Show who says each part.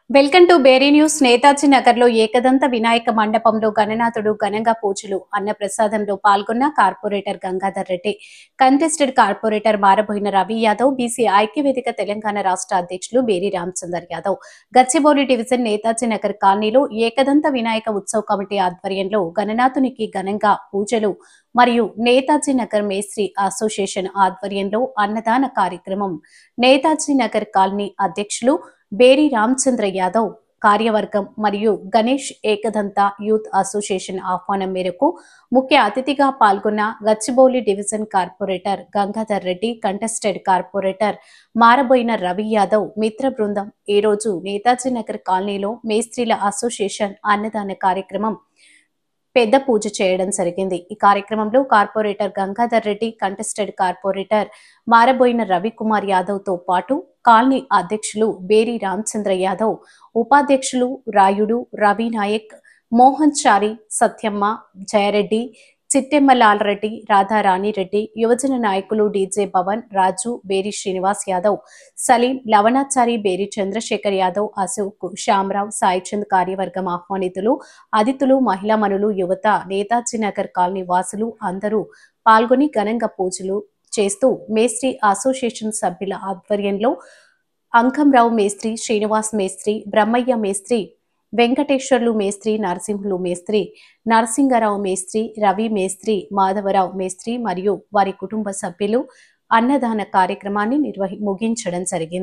Speaker 1: Welcome to Beri news. Netaji Nagar లో ఏకదంత వినాయక మండపంలో గణనాథుడు ఘనంగా పూజలు. అన్న ప్రసాదంలో పాల్గొన్న corporator Gangadhar Reddy. Contested corporator Maraboina Ravi Yadav, BC ఐక్యవేదిక తెలంగాణ రాష్ట్ర అధ్యక్షులు బేరీ రామచందర్ యాదవ్. గచ్చిబౌలి డివిజన్ నేతాజీ నగర్ కాలనీలో ఏకదంత వినాయక ఉత్సవ కమిటీ ఆధ్వర్యంలో గణనాథునికి ఘనంగా పూజలు మరియు నేతాజీ నగర్ మేస్త్రి అసోసియేషన్ ఆధ్వర్యంలో అన్నదాన కార్యక్రమం. నేతాజీ నగర్ కాలనీ అధ్యక్షులు బేరీ రామచంద్ర యాదవ్, కార్యవర్గం మరియు గణేష్ ఏకదంత యూత్ అసోసియేషన్ ఆహ్వానం మేరకు ముఖ్య అతిథిగా పాల్గొన్న Gachibowli division corporator Gangadhar Reddy, contested corporator Maraboina Ravi Yadav మిత్ర బృందం ఈ రోజు నేతాజీ నగర్ కాలనీలో మేస్త్రీల అసోసియేషన్ అన్నదాన కార్యక్రమం పెద్ద పూజ చేయడం జరిగింది. ఈ కార్యక్రమంలో corporator Gangadhar Reddy, contested corporator Maraboina Ravikumar Yadav తో పాటు కాలనీ అధ్యక్షులు బేరీ రామచంద్ర యాదవ్, ఉపాధ్యక్షులు రాయుడు, రవి నాయక్, మోహన్ చారి, సత్యమ్మ, జయరెడ్డి, చిట్టెమ్మలాల్ రెడ్డి, రాధారాణి రెడ్డి, యువజన నాయకులు డీజే భవన్, రాజు, బేరీ శ్రీనివాస్ యాదవ్, సలీం, లవణాచారి, బేరీ చంద్రశేఖర్ యాదవ్, అశోక్, శ్యామరావు, సాయిచంద్ కార్యవర్గం ఆహ్వానితులు, అతిథులు, మహిళా మనులు, యువత, నేతాజీ నగర్ కాలనీ వాసులు అందరూ పాల్గొని ఘనంగా పూజలు చేస్తూ మేస్త్రి అసోసియేషన్ సభ్యుల ఆధ్వర్యంలో అంకంరావు మేస్త్రి, శ్రీనివాస్ మేస్త్రి, బ్రహ్మయ్య మేస్త్రి, వెంకటేశ్వర్లు మేస్త్రి, నరసింహులు మేస్త్రి, నరసింగరావు మేస్త్రి, రవి మేస్త్రి, మాధవరావు మేస్త్రి మరియు వారి కుటుంబ సభ్యులు అన్నదాన కార్యక్రమాన్ని ముగించడం జరిగింది.